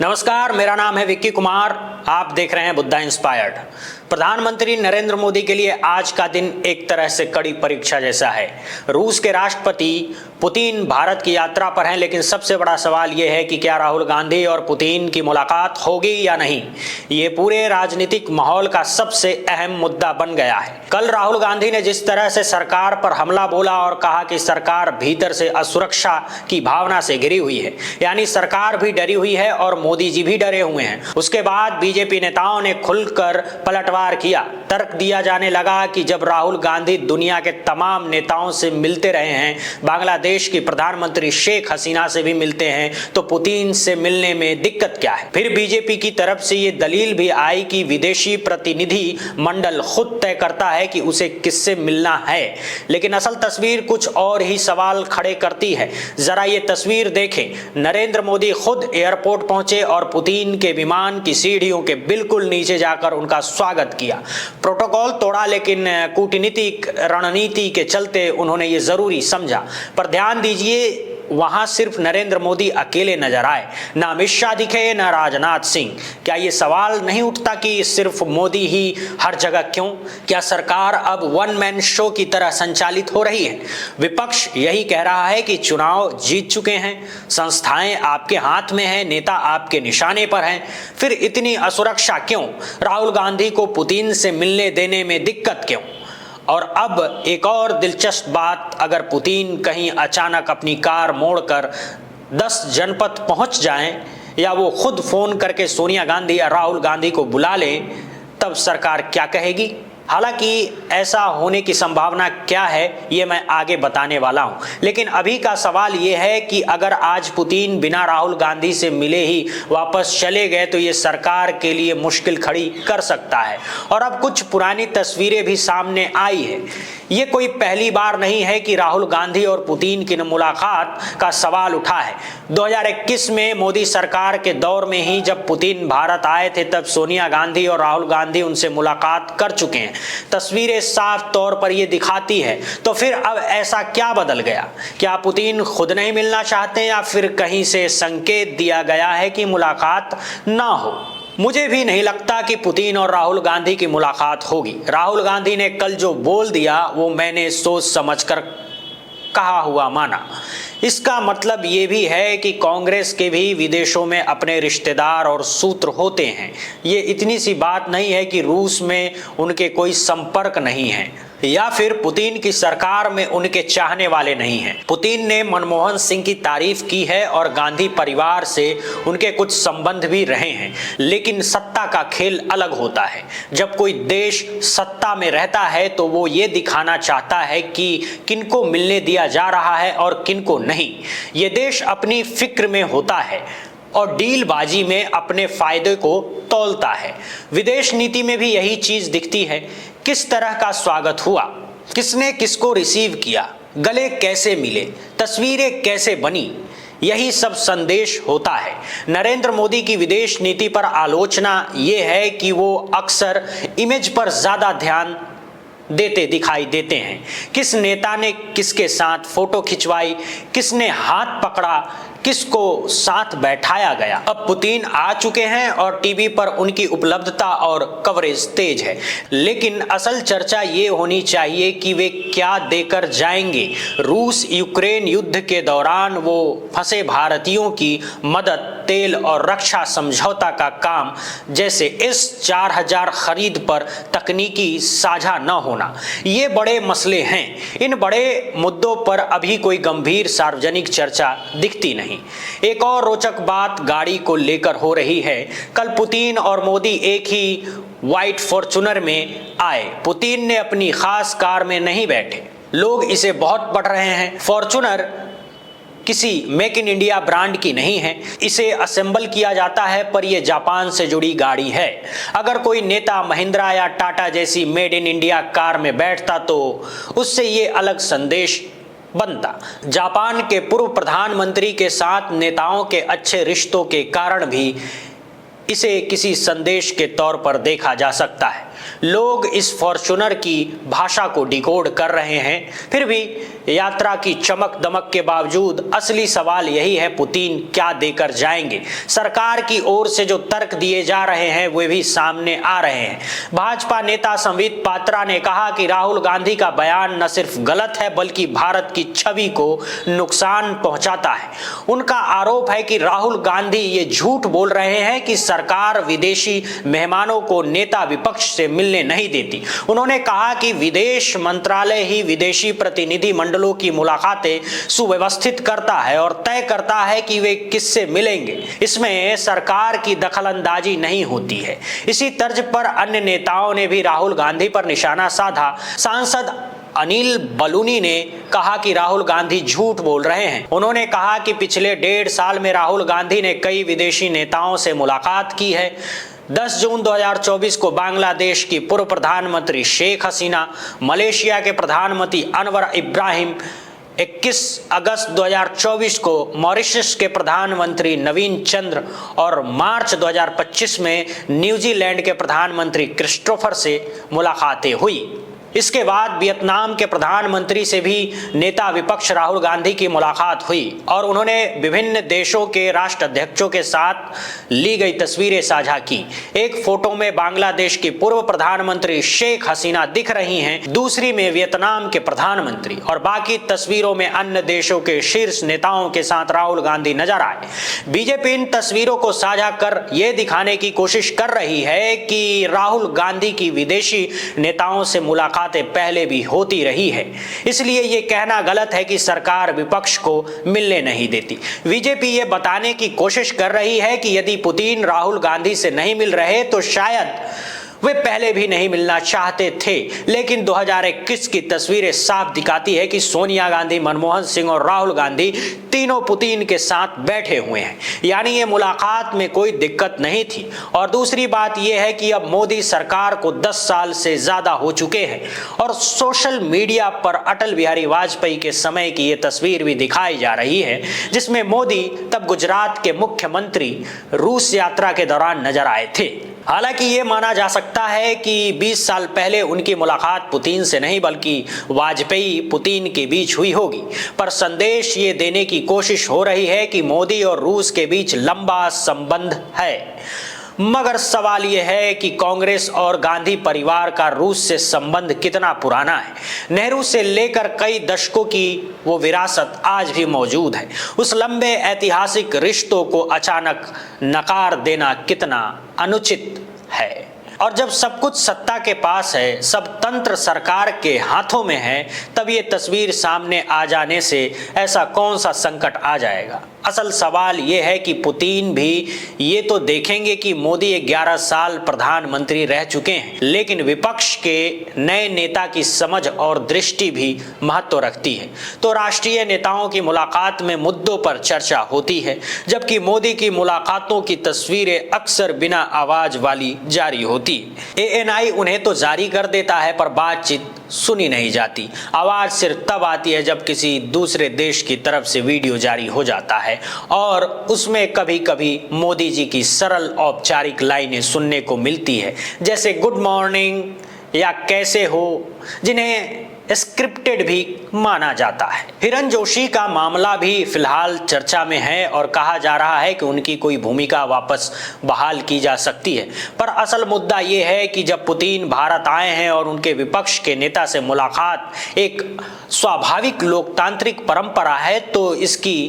नमस्कार, मेरा नाम है विक्की कुमार। आप देख रहे हैं बुद्धा इंस्पायर्ड। प्रधानमंत्री नरेंद्र मोदी के लिए आज का दिन एक तरह से कड़ी परीक्षा जैसा है। रूस के राष्ट्रपति पुतिन भारत की यात्रा पर हैं, लेकिन सबसे बड़ा सवाल यह है कि क्या राहुल गांधी और पुतिन की मुलाकात होगी या नहीं। ये पूरे राजनीतिक माहौल का सबसे अहम मुद्दा बन गया है। कल राहुल गांधी ने जिस तरह से सरकार पर हमला बोला और कहा कि सरकार भीतर से असुरक्षा की भावना से घिरी हुई है, यानी सरकार भी डरी हुई है और मोदी जी भी डरे हुए हैं। उसके बाद बीजेपी नेताओं ने खुलकर पलटवार किया। तर्क दिया जाने लगा कि जब राहुल गांधी दुनिया के तमाम नेताओं से मिलते रहे हैं, बांग्लादेश की प्रधानमंत्री शेख हसीना से भी मिलते हैं, तो पुतिन से मिलने में दिक्कत क्या है। फिर बीजेपी की तरफ से ये दलील भी आई कि विदेशी प्रतिनिधि मंडल खुद तय करता है कि उसे किससे मिलना है, लेकिन असल तस्वीर कुछ और ही सवाल खड़े करती है। जरा ये तस्वीर देखें। नरेंद्र मोदी खुद एयरपोर्ट पहुंचे और पुतिन के विमान की सीढ़ियों के बिल्कुल नीचे जाकर उनका स्वागत किया। प्रोटोकॉल तोड़ा, लेकिन कूटनीतिक रणनीति के चलते उन्होंने ये जरूरी समझा। पर ध्यान दीजिए, वहां सिर्फ नरेंद्र मोदी अकेले नजर आए, ना अमित शाह दिखे, ना राजनाथ सिंह। क्या ये सवाल नहीं उठता कि सिर्फ मोदी ही हर जगह क्यों? क्या सरकार अब वन मैन शो की तरह संचालित हो रही है? विपक्ष यही कह रहा है कि चुनाव जीत चुके हैं, संस्थाएं आपके हाथ में हैं, नेता आपके निशाने पर हैं, फिर इतनी असुरक्षा क्यों? राहुल गांधी को पुतिन से मिलने देने में दिक्कत क्यों? और अब एक और दिलचस्प बात, अगर पुतिन कहीं अचानक अपनी कार मोड़कर 10 जनपद पहुंच जाएं, या वो खुद फोन करके सोनिया गांधी या राहुल गांधी को बुला लें, तब सरकार क्या कहेगी? हालांकि ऐसा होने की संभावना क्या है, ये मैं आगे बताने वाला हूं। लेकिन अभी का सवाल ये है कि अगर आज पुतिन बिना राहुल गांधी से मिले ही वापस चले गए, तो ये सरकार के लिए मुश्किल खड़ी कर सकता है। और अब कुछ पुरानी तस्वीरें भी सामने आई है। ये कोई पहली बार नहीं है कि राहुल गांधी और पुतिन की मुलाकात का सवाल उठा है। 2021 में मोदी सरकार के दौर में ही जब पुतिन भारत आए थे, तब सोनिया गांधी और राहुल गांधी उनसे मुलाकात कर चुके हैं। तस्वीरें साफ तौर पर यह दिखाती है। तो फिर अब ऐसा क्या बदल गया? क्या पुतिन खुद नहीं मिलना चाहते, या फिर कहीं से संकेत दिया गया है कि मुलाकात ना हो? मुझे भी नहीं लगता कि पुतिन और राहुल गांधी की मुलाकात होगी। राहुल गांधी ने कल जो बोल दिया वो मैंने सोच समझकर कहा हुआ माना। इसका मतलब ये भी है कि कांग्रेस के भी विदेशों में अपने रिश्तेदार और सूत्र होते हैं। ये इतनी सी बात नहीं है कि रूस में उनके कोई संपर्क नहीं है, या फिर पुतिन की सरकार में उनके चाहने वाले नहीं हैं। पुतिन ने मनमोहन सिंह की तारीफ की है और गांधी परिवार से उनके कुछ संबंध भी रहे हैं, लेकिन सत्ता का खेल अलग होता है। जब कोई देश सत्ता में रहता है तो वो ये दिखाना चाहता है कि किनको मिलने दिया जा रहा है और किनको नहीं। ये देश अपनी फिक्र में होता है और डीलबाजी में अपने फायदे को तौलता है। विदेश नीति में भी यही चीज दिखती है। किस तरह का स्वागत हुआ, किसने किसको रिसीव किया, गले कैसे मिले, तस्वीरें कैसे बनी, यही सब संदेश होता है। नरेंद्र मोदी की विदेश नीति पर आलोचना ये है कि वो अक्सर इमेज पर ज्यादा ध्यान देते दिखाई देते हैं। किस नेता ने किसके साथ फोटो खिंचवाई, किसने हाथ पकड़ा, किसको साथ बैठाया गया। अब पुतिन आ चुके हैं और टीवी पर उनकी उपलब्धता और कवरेज तेज है, लेकिन असल चर्चा ये होनी चाहिए कि वे क्या देकर जाएंगे। रूस यूक्रेन युद्ध के दौरान वो फंसे भारतीयों की मदद, तेल और रक्षा समझौता का काम, जैसे S-4000 खरीद पर तकनीकी साझा न होना, ये बड़े मसले हैं। इन बड़े मुद्दों पर अभी कोई गंभीर सार्वजनिक चर्चा दिखती नहीं। एक और रोचक बात गाड़ी को लेकर हो रही है। कल पुतिन और मोदी एक ही व्हाइट फॉर्च्यूनर में आए। पुतिन ने अपनी खास कार में नहीं बैठे। लोग इसे बहुत पढ़ रहे हैं। फॉर्च्यूनर किसी मेक इन इंडिया ब्रांड की नहीं है, इसे असेंबल किया जाता है, पर यह जापान से जुड़ी गाड़ी है। अगर कोई नेता महिंद्रा या टाटा जैसी मेड इन इंडिया कार में बैठता तो उससे ये अलग संदेश बनता। जापान के पूर्व प्रधानमंत्री के साथ नेताओं के अच्छे रिश्तों के कारण भी इसे किसी संदेश के तौर पर देखा जा सकता है। लोग इस फॉर्च्यूनर की भाषा को डिकोड कर रहे हैं। फिर भी यात्रा की चमक दमक के बावजूद असली सवाल यही है, पुतिन क्या देकर जाएंगे। सरकार की ओर से जो तर्क दिए जा रहे हैं वे भी सामने आ रहे हैं। भाजपा नेता संबित पात्रा ने कहा कि राहुल गांधी का बयान न सिर्फ गलत है बल्कि भारत की छवि को नुकसान पहुंचाता है। उनका आरोप है कि राहुल गांधी ये झूठ बोल रहे हैं कि सरकार विदेशी मेहमानों को नेता विपक्ष से मिलने नहीं देती। उन्होंने कहा कि विदेश मंत्रालय ही विदेशी प्रतिनिधि मंडलों की मुलाकातें सुव्यवस्थित करता है और तय करता है कि वे किससे मिलेंगे। इसमें सरकार की दखलंदाजी नहीं होती है। इसी तर्ज पर अन्य नेताओं ने भी राहुल गांधी पर निशाना साधा। सांसद अनिल बलूनी ने कहा कि राहुल गांधी झूठ बोल रहे हैं। उन्होंने कहा कि पिछले 1.5 साल में राहुल गांधी ने कई विदेशी नेताओं से मुलाकात की है। 10 जून 2024 को बांग्लादेश की पूर्व प्रधानमंत्री शेख हसीना, मलेशिया के प्रधानमंत्री अनवर इब्राहिम, 21 अगस्त 2024 को मॉरिशस के प्रधानमंत्री नवीन चंद्र और मार्च 2025 में न्यूजीलैंड के प्रधानमंत्री क्रिस्टोफर से मुलाकातें हुई। इसके बाद वियतनाम के प्रधानमंत्री से भी नेता विपक्ष राहुल गांधी की मुलाकात हुई और उन्होंने विभिन्न देशों के राष्ट्राध्यक्षों के साथ ली गई तस्वीरें साझा की। एक फोटो में बांग्लादेश की पूर्व प्रधानमंत्री शेख हसीना दिख रही हैं, दूसरी में वियतनाम के प्रधानमंत्री और बाकी तस्वीरों में अन्य देशों के शीर्ष नेताओं के साथ राहुल गांधी नजर आए। बीजेपी इन तस्वीरों को साझा कर यह दिखाने की कोशिश कर रही है कि राहुल गांधी की विदेशी नेताओं से मुलाकात पहले भी होती रही है, इसलिए यह कहना गलत है कि सरकार विपक्ष को मिलने नहीं देती। बीजेपी यह बताने की कोशिश कर रही है कि यदि पुतिन राहुल गांधी से नहीं मिल रहे तो शायद वे पहले भी नहीं मिलना चाहते थे। लेकिन 2021 की तस्वीरें साफ दिखाती है कि सोनिया गांधी, मनमोहन सिंह और राहुल गांधी तीनों पुतिन के साथ बैठे हुए हैं, यानी ये मुलाकात में कोई दिक्कत नहीं थी। और दूसरी बात यह है कि अब मोदी सरकार को 10 साल से ज्यादा हो चुके हैं और सोशल मीडिया पर अटल बिहारी वाजपेयी के समय की ये तस्वीर भी दिखाई जा रही है, जिसमें मोदी तब गुजरात के मुख्यमंत्री रूस यात्रा के दौरान नजर आए थे। हालांकि ये माना जा सकता है कि 20 साल पहले उनकी मुलाकात पुतिन से नहीं बल्कि वाजपेयी पुतिन के बीच हुई होगी, पर संदेश ये देने की कोशिश हो रही है कि मोदी और रूस के बीच लंबा संबंध है। मगर सवाल यह है कि कांग्रेस और गांधी परिवार का रूस से संबंध कितना पुराना है। नेहरू से लेकर कई दशकों की वो विरासत आज भी मौजूद है। उस लंबे ऐतिहासिक रिश्तों को अचानक नकार देना कितना अनुचित है। और जब सब कुछ सत्ता के पास है, सब तंत्र सरकार के हाथों में है, तब ये तस्वीर सामने आ जाने से ऐसा कौन सा संकट आ जाएगा। असल सवाल ये है कि पुतिन भी ये तो देखेंगे कि मोदी 11 साल प्रधानमंत्री रह चुके हैं, लेकिन विपक्ष के नए नेता की समझ और दृष्टि भी महत्व रखती है। तो राष्ट्रीय नेताओं की मुलाकात में मुद्दों पर चर्चा होती है, जबकि मोदी की मुलाकातों की तस्वीरें अक्सर बिना आवाज वाली जारी होती। ANI उन्हें तो जारी कर देता है पर बातचीत सुनी नहीं जाती। आवाज सिर्फ तब आती है जब किसी दूसरे देश की तरफ से वीडियो जारी हो जाता है और उसमें कभी कभी मोदी जी की सरल औपचारिक लाइनें सुनने को मिलती है, जैसे गुड मॉर्निंग या कैसे हो, जिन्हें स्क्रिप्टेड भी माना जाता है। हिरण जोशी का मामला भी फिलहाल चर्चा में है और कहा जा रहा है कि उनकी कोई भूमिका वापस बहाल की जा सकती है, पर असल मुद्दा यह है कि जब पुतिन भारत आए हैं और उनके विपक्ष के नेता से मुलाकात एक स्वाभाविक लोकतांत्रिक परंपरा है, तो इसकी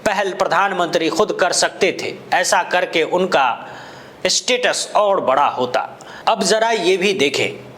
पहल प्रधानमंत्री खुद कर सकते थे। ऐसा करके उनका स्टेटस और बड़ा होता। अब जरा ये भी देखें,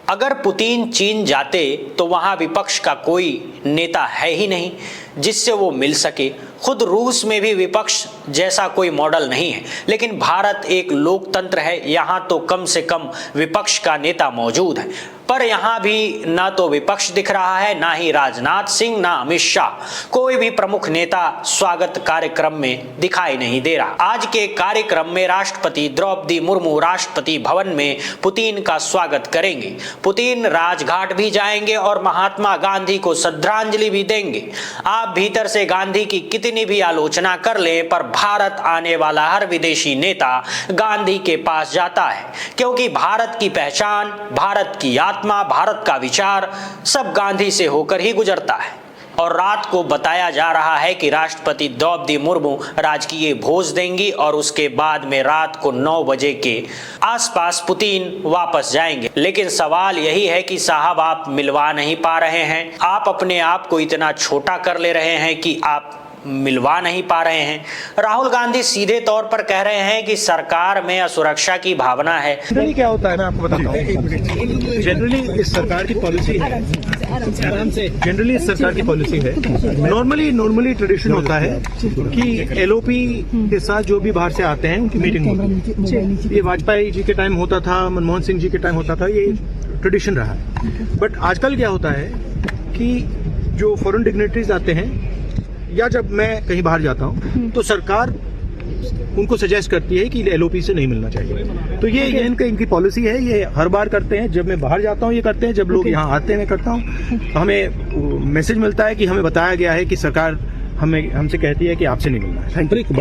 अगर पुतिन चीन जाते तो वहां विपक्ष का कोई नेता है ही नहीं जिससे वो मिल सके। खुद रूस में भी विपक्ष जैसा कोई मॉडल नहीं है, लेकिन भारत एक लोकतंत्र है, यहाँ तो कम से कम विपक्ष का नेता मौजूद है। पर यहाँ भी ना तो विपक्ष दिख रहा है, ना ही राजनाथ सिंह, ना अमित शाह, कोई भी प्रमुख नेता स्वागत कार्यक्रम में दिखाई नहीं दे रहा। आज के कार्यक्रम में राष्ट्रपति द्रौपदी मुर्मू राष्ट्रपति भवन में पुतिन का स्वागत करेंगे। पुतिन राजघाट भी जाएंगे और महात्मा गांधी को श्रद्धांजलि भी देंगे। आप भीतर से गांधी की कितनी भी आलोचना कर लें, पर भारत आने वाला हर विदेशी नेता गांधी के पास जाता है, क्योंकि भारत की पहचान, भारत की यात्रा आत्मा, भारत का विचार सब गांधी से होकर ही गुजरता है। और रात को बताया जा रहा है कि राष्ट्रपति द्रौपदी मुर्मू राजकीय भोज देंगी और उसके बाद में रात को 9 बजे के आसपास पुतिन वापस जाएंगे। लेकिन सवाल यही है कि साहब, आप मिलवा नहीं पा रहे हैं, आप अपने आप को इतना छोटा कर ले रहे हैं कि आप मिलवा नहीं पा रहे हैं। राहुल गांधी सीधे तौर पर कह रहे हैं कि सरकार में असुरक्षा की भावना है। जनरली क्या होता है, मैं आपको बताता हूँ। जनरली इस सरकार की पॉलिसी है, जनरली इस सरकार की पॉलिसी है, नॉर्मली ट्रेडिशन होता है कि एलओपी के साथ जो भी बाहर से आते हैं उनकी मीटिंग होती है। ये वाजपेयी जी के टाइम होता था, मनमोहन सिंह जी के टाइम होता था, ये ट्रेडिशन रहा है। बट आजकल क्या होता है कि जो फॉरेन डिग्नेटरीज आते हैं या जब मैं कहीं बाहर जाता हूँ तो सरकार उनको सजेस्ट करती है कि एलओपी से नहीं मिलना चाहिए। तो ये इनकी पॉलिसी है, ये हर बार करते हैं। जब मैं बाहर जाता हूँ ये करते हैं, जब लोग यहाँ आते हैं मैं करता हूँ। हमें मैसेज मिलता है कि हमें बताया गया है कि सरकार हमसे कहती है कि आपसे नहीं मिलना है। एक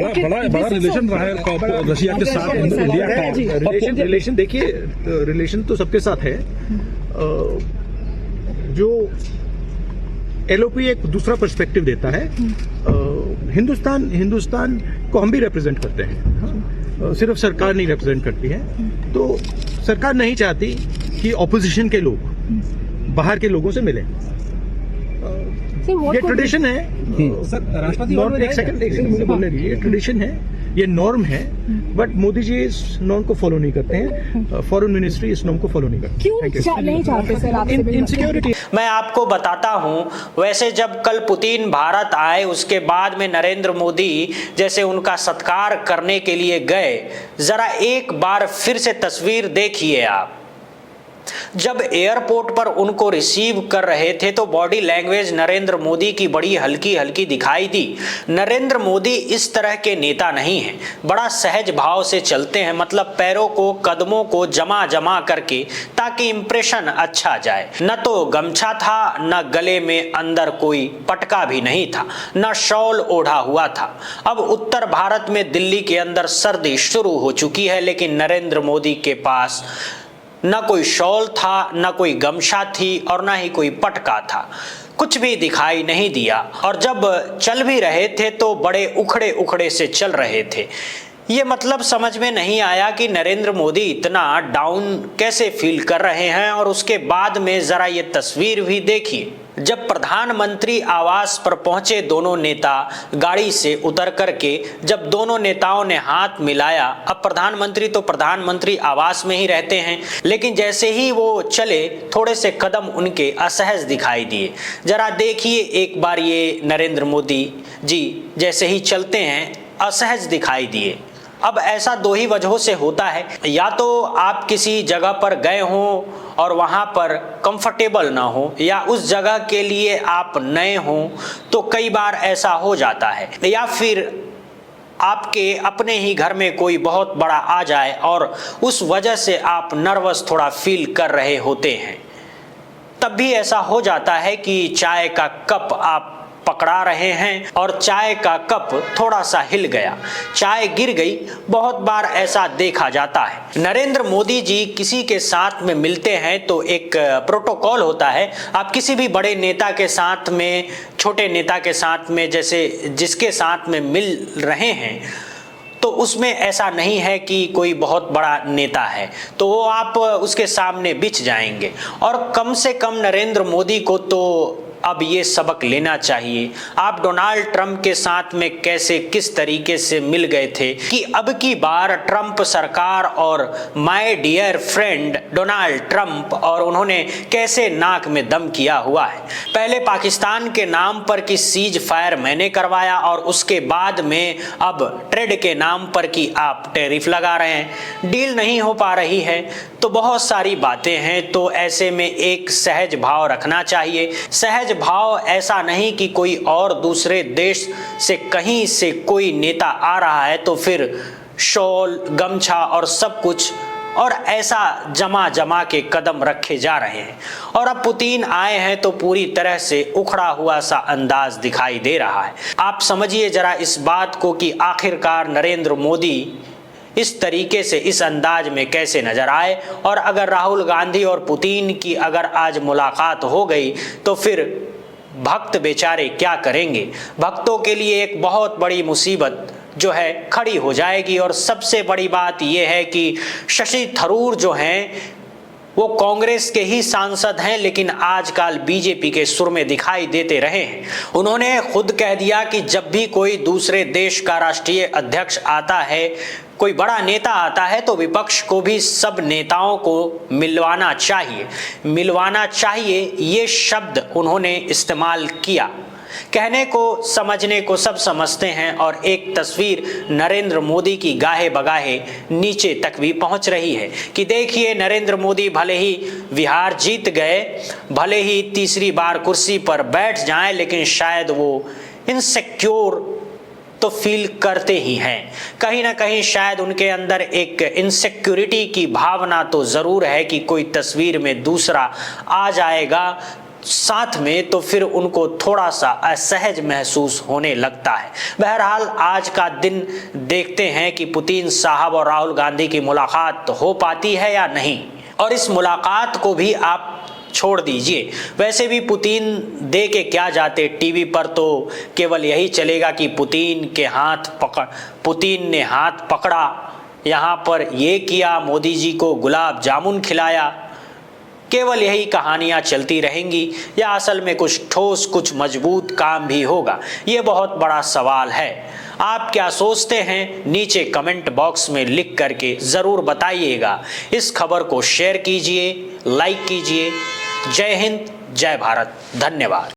बड़ा रिलेशन रहा है रशिया के साथ, इंडिया का रिलेशन। देखिए, रिलेशन तो सबके साथ है। जो एलओपी एक दूसरा पर्सपेक्टिव देता है। हिंदुस्तान को हम भी रिप्रेजेंट करते हैं, सिर्फ सरकार नहीं रिप्रेजेंट करती है। तो सरकार नहीं चाहती कि ऑपोजिशन के लोग बाहर के लोगों से मिले। ये ट्रेडिशन है सर। राष्ट्रपति एक सेकंड बोलने दीजिए। ये ट्रेडिशन है, ये नॉर्म है, बट मोदी जी इस नॉर्म को फॉलो नहीं करते हैं। फॉरेन मिनिस्ट्री इस नॉर्म को फॉलो नहीं करती। क्यों नहीं चाहते सर आपसे? इनसिक्योरिटी। मैं आपको बताता हूं, वैसे जब कल पुतिन भारत आए उसके बाद में नरेंद्र मोदी जैसे उनका सत्कार करने के लिए गए, जरा एक बार फिर से तस्वीर देखिए आप। जब एयरपोर्ट पर उनको रिसीव कर रहे थे तो बॉडी लैंग्वेज नरेंद्र मोदी की बड़ी हल्की हल्की दिखाई दी। नरेंद्र मोदी इस तरह के नेता नहीं हैं, बड़ा सहज भाव से चलते हैं, मतलब पैरों को, कदमों को जमा करके, ताकि इंप्रेशन अच्छा जाए। न तो गमछा था, न गले में अंदर कोई पटका भी नहीं था, न शॉल ओढ़ा हुआ था। अब उत्तर भारत में दिल्ली के अंदर सर्दी शुरू हो चुकी है, लेकिन नरेंद्र मोदी के पास न कोई शॉल था, न कोई गमछा थी और न ही कोई पटका था, कुछ भी दिखाई नहीं दिया। और जब चल भी रहे थे तो बड़े उखड़े उखड़े से चल रहे थे। ये मतलब समझ में नहीं आया कि नरेंद्र मोदी इतना डाउन कैसे फील कर रहे हैं। और उसके बाद में जरा ये तस्वीर भी देखिए। जब प्रधानमंत्री आवास पर पहुंचे दोनों नेता गाड़ी से उतर करके, जब दोनों नेताओं ने हाथ मिलाया, अब प्रधानमंत्री तो प्रधानमंत्री आवास में ही रहते हैं, लेकिन जैसे ही वो चले थोड़े से कदम उनके असहज दिखाई दिए। जरा देखिए एक बार, ये नरेंद्र मोदी जी जैसे ही चलते हैं असहज दिखाई दिए। अब ऐसा दो ही वजहों से होता है, या तो आप किसी जगह पर गए हों और वहाँ पर कंफर्टेबल ना हो, या उस जगह के लिए आप नए हों, तो कई बार ऐसा हो जाता है, या फिर आपके अपने ही घर में कोई बहुत बड़ा आ जाए और उस वजह से आप नर्वस थोड़ा फील कर रहे होते हैं। तब भी ऐसा हो जाता है कि चाय का कप आप पकड़ा रहे हैं और चाय का कप थोड़ा सा हिल गया, चाय गिर गई। बहुत बार ऐसा देखा जाता है। नरेंद्र मोदी जी किसी के साथ में मिलते हैं तो एक प्रोटोकॉल होता है। आप किसी भी बड़े नेता के साथ में, छोटे नेता के साथ में, जैसे जिसके साथ में मिल रहे हैं, तो उसमें ऐसा नहीं है कि कोई बहुत बड़ा नेता है तो वो आप उसके सामने बिछ जाएंगे। और कम से कम नरेंद्र मोदी को तो अब ये सबक लेना चाहिए। आप डोनाल्ड ट्रंप के साथ में कैसे, किस तरीके से मिल गए थे कि अब की बार ट्रंप सरकार और my dear friend Donald Trump, और उन्होंने कैसे नाक में दम किया हुआ है। पहले पाकिस्तान के नाम पर कि सीज फायर मैंने करवाया, और उसके बाद में अब ट्रेड के नाम पर कि आप टैरिफ लगा रहे हैं। डील नहीं हो पा रही है तो बहुत सारी बातें हैं। तो ऐसे में एक सहज भाव रखना चाहिए। सहज भाव ऐसा नहीं कि कोई और दूसरे देश से कहीं से कोई नेता आ रहा है तो फिर शॉल, गमछा और सब कुछ, और ऐसा जमा के कदम रखे जा रहे हैं। और अब पुतिन आए हैं तो पूरी तरह से उखड़ा हुआ सा अंदाज दिखाई दे रहा है। आप समझिए जरा इस बात को कि आखिरकार नरेंद्र मोदी इस तरीके से इस अंदाज में कैसे नजर आए। और अगर राहुल गांधी और पुतिन की अगर आज मुलाकात हो गई तो फिर भक्त बेचारे क्या करेंगे। भक्तों के लिए एक बहुत बड़ी मुसीबत जो है खड़ी हो जाएगी। और सबसे बड़ी बात यह है कि शशि थरूर जो हैं वो कांग्रेस के ही सांसद हैं, लेकिन आजकल बीजेपी के सुर में दिखाई देते रहे हैं। उन्होंने खुद कह दिया कि जब भी कोई दूसरे देश का राष्ट्रीय अध्यक्ष आता है, कोई बड़ा नेता आता है, तो विपक्ष को भी सब नेताओं को मिलवाना चाहिए। ये शब्द उन्होंने इस्तेमाल किया। कहने को समझने को सब समझते हैं। और एक तस्वीर नरेंद्र मोदी की गाहे बगाहे नीचे तक भी पहुंच रही है कि देखिए, नरेंद्र मोदी भले ही बिहार जीत गए, भले ही तीसरी बार कुर्सी पर बैठ जाएं, लेकिन शायद वो इनसिक्योर तो फील करते ही हैं। कहीं ना कहीं शायद उनके अंदर एक इनसिक्योरिटी की भावना तो जरूर है कि कोई तस्वीर में दूसरा आ जाएगा साथ में, तो फिर उनको थोड़ा सा असहज महसूस होने लगता है। बहरहाल आज का दिन देखते हैं कि पुतिन साहब और राहुल गांधी की मुलाकात हो पाती है या नहीं। और इस मुलाकात को भी आप छोड़ दीजिए, वैसे भी पुतिन दे के क्या जाते, टीवी पर तो केवल यही चलेगा कि पुतिन ने हाथ पकड़ा, यहाँ पर ये किया, मोदी जी को गुलाब जामुन खिलाया, केवल यही कहानियां चलती रहेंगी या असल में कुछ ठोस, कुछ मजबूत काम भी होगा, ये बहुत बड़ा सवाल है। आप क्या सोचते हैं नीचे कमेंट बॉक्स में लिख करके ज़रूर बताइएगा। इस खबर को शेयर कीजिए, लाइक कीजिए। जय हिंद, जय भारत, धन्यवाद।